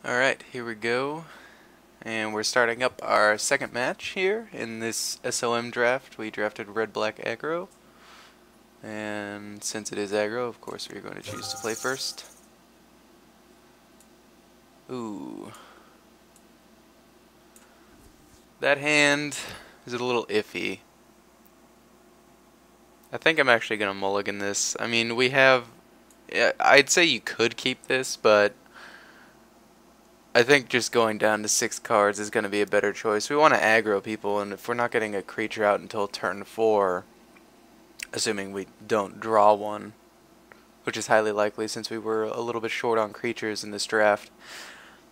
Alright, here we go. And we're starting up our second match here in this SOM draft. We drafted red-black aggro. And since it is aggro, of course we're going to choose to play first. Ooh. That hand is a little iffy. I think I'm actually going to mulligan this. I mean, we have... I'd say you could keep this, but I think just going down to 6 cards is going to be a better choice. We want to aggro people, and if we're not getting a creature out until turn 4, assuming we don't draw one, which is highly likely since we were a little bit short on creatures in this draft,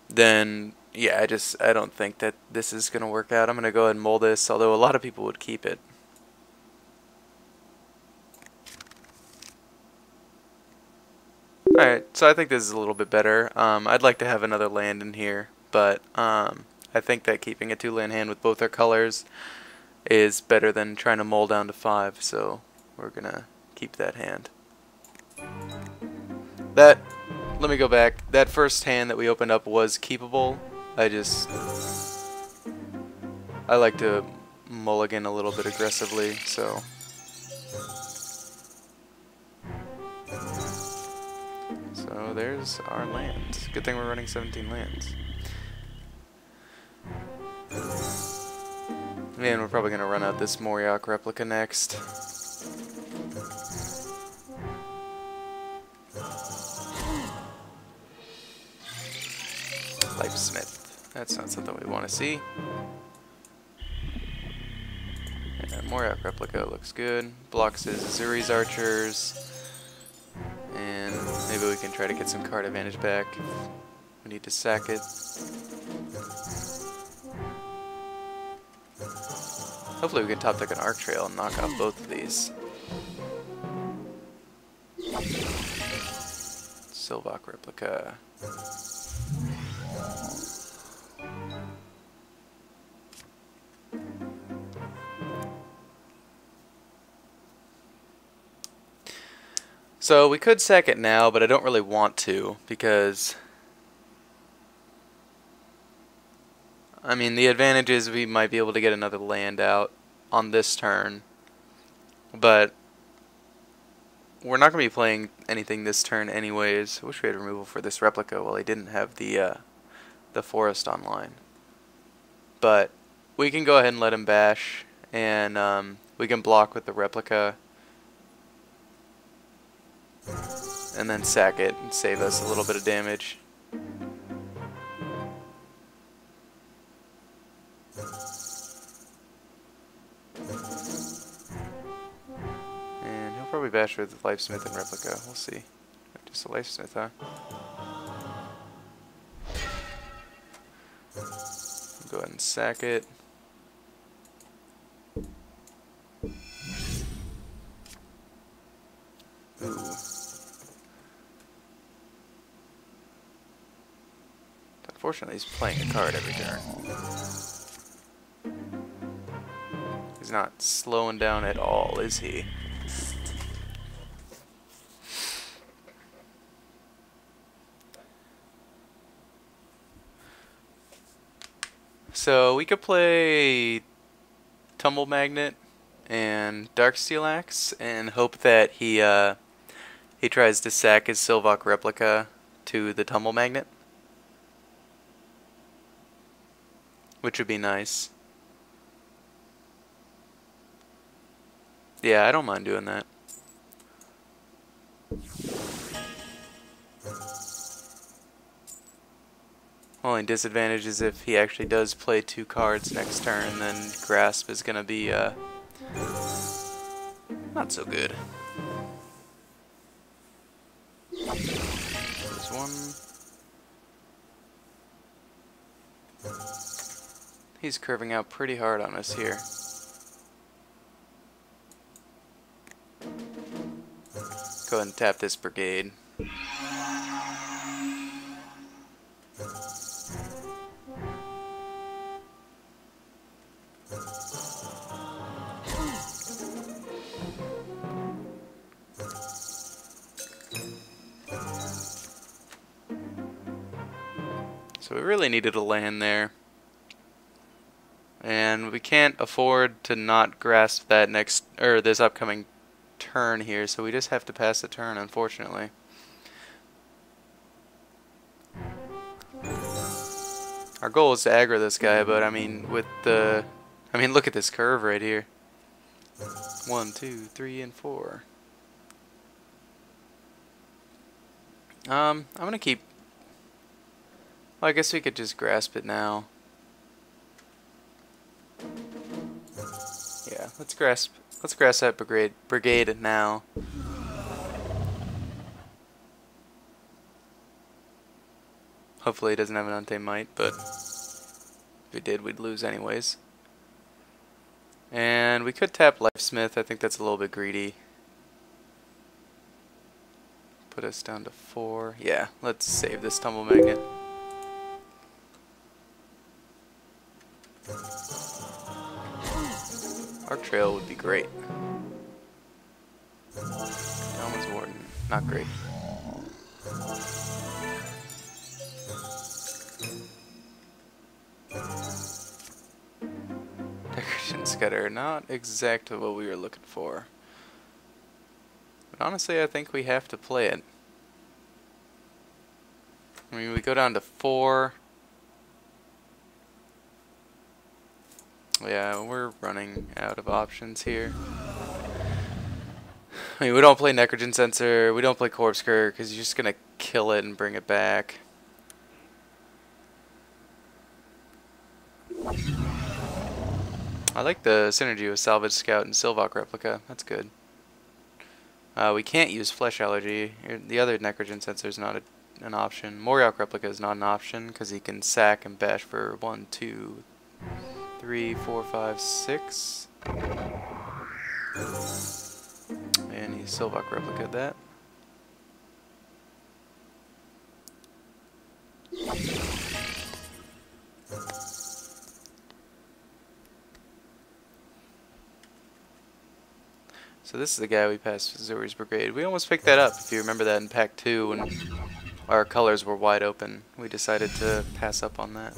then yeah, I don't think that this is going to work out. I'm going to go ahead and mull this, although a lot of people would keep it. Alright, so I think this is a little bit better. I'd like to have another land in here, but I think that keeping a 2-land hand with both our colors is better than trying to mull down to 5, so we're going to keep that hand. Let me go back. That first hand that we opened up was keepable. I like to mulligan a little bit aggressively, so... So there's our land. Good thing we're running 17 lands. Man, we're probably going to run out this Moriok replica next. Lifesmith. That's not something we want to see. And Moriok replica looks good. Blocks his Azuri's archers. And maybe we can try to get some card advantage back if we need to sack it. Hopefully we can top deck an Arc Trail and knock off both of these. Sylvok replica. So we could sack it now, but I don't really want to, because I mean the advantage is we might be able to get another land out on this turn, but we're not going to be playing anything this turn anyways. I wish we had removal for this replica while he didn't have the forest online. But we can go ahead and let him bash, and we can block with the replica. And then sack it and save us a little bit of damage. And he'll probably bash with Lifesmith and Replica. We'll see. Just a Lifesmith, huh? Go ahead and sack it. Ooh. Unfortunately, he's playing a card every turn. He's not slowing down at all, is he? So we could play Tumble Magnet and Darksteel Axe and hope that he tries to sack his Sylvok replica to the Tumble Magnet, which would be nice. Yeah, I don't mind doing that. Only disadvantage is if he actually does play 2 cards next turn, then Grasp is going to be not so good. There's one. He's curving out pretty hard on us here. Go ahead and tap this brigade. So we really needed a land there. And we can't afford to not grasp that this upcoming turn here, so we just have to pass the turn, unfortunately. Our goal is to aggro this guy, but I mean, look at this curve right here. 1, 2, 3, and 4. I'm gonna keep. Well, I guess we could just grasp it now. Yeah, let's grasp that brigade now. Hopefully he doesn't have an untamed might, but if he did, we'd lose anyways. And we could tap Lifesmith. I think that's a little bit greedy. Put us down to 4. Yeah, let's save this Tumble Magnet. Our trail would be great. Elman's Warden, not great. Decoration Scatter, not exactly what we were looking for. But honestly, I think we have to play it. I mean, we go down to 4. Yeah, we're running out of options here. I mean, we don't play Necrogen Sensor, we don't play Corpse Cur, because you're just going to kill it and bring it back. I like the synergy with Salvage Scout and Sylvok Replica, that's good. We can't use Flesh Allergy. The other Necrogen Sensor is not an option. Moriok Replica is not an option, because he can sack and bash for 1, 2, 3, 4, 5, 6. And he Sylvok Replica that. So this is the guy we passed Zuri's Brigade. We almost picked that up, if you remember that in Pack 2 when our colors were wide open. We decided to pass up on that.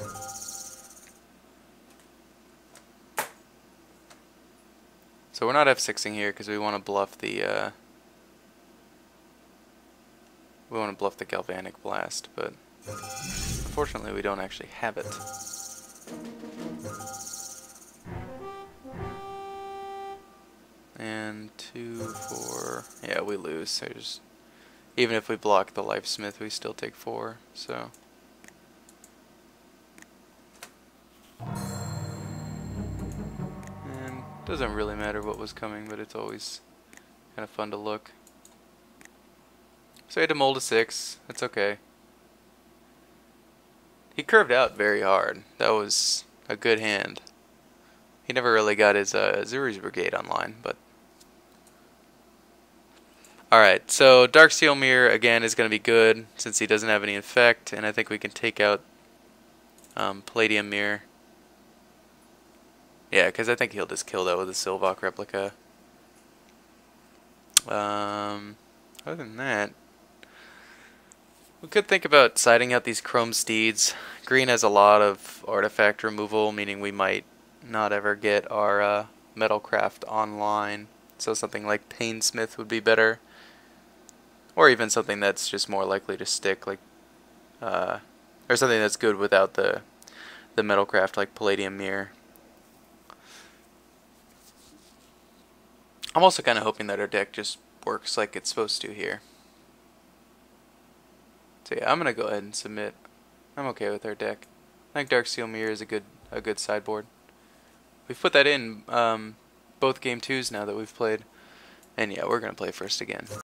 So we're not F6ing here because we want to bluff the Galvanic Blast, but unfortunately we don't actually have it. And 2, 4, yeah, we lose. Even if we block the Lifesmith, we still take 4, so. And doesn't really matter what was coming, but it's always kind of fun to look. So he had to mold a 6, that's okay. He curved out very hard, that was a good hand. He never really got his Zuri's Brigade online, but. Alright, so Darksteel Mirror again is going to be good since he doesn't have any effect, and I think we can take out Palladium Mirror. Yeah, because I think he'll just kill that with a Sylvok Replica. Other than that, we could think about siding out these Chrome Steeds. Green has a lot of artifact removal, meaning we might not ever get our Metalcraft online. So something like Painsmith would be better. Or even something that's just more likely to stick, like, or something that's good without the Metalcraft, like Palladium Mirror. I'm also kind of hoping that our deck just works like it's supposed to here. So yeah, I'm gonna go ahead and submit. I'm okay with our deck. I think Darksteel Mirror is a good sideboard. We've put that in both game 2s now that we've played, and yeah, we're gonna play first again.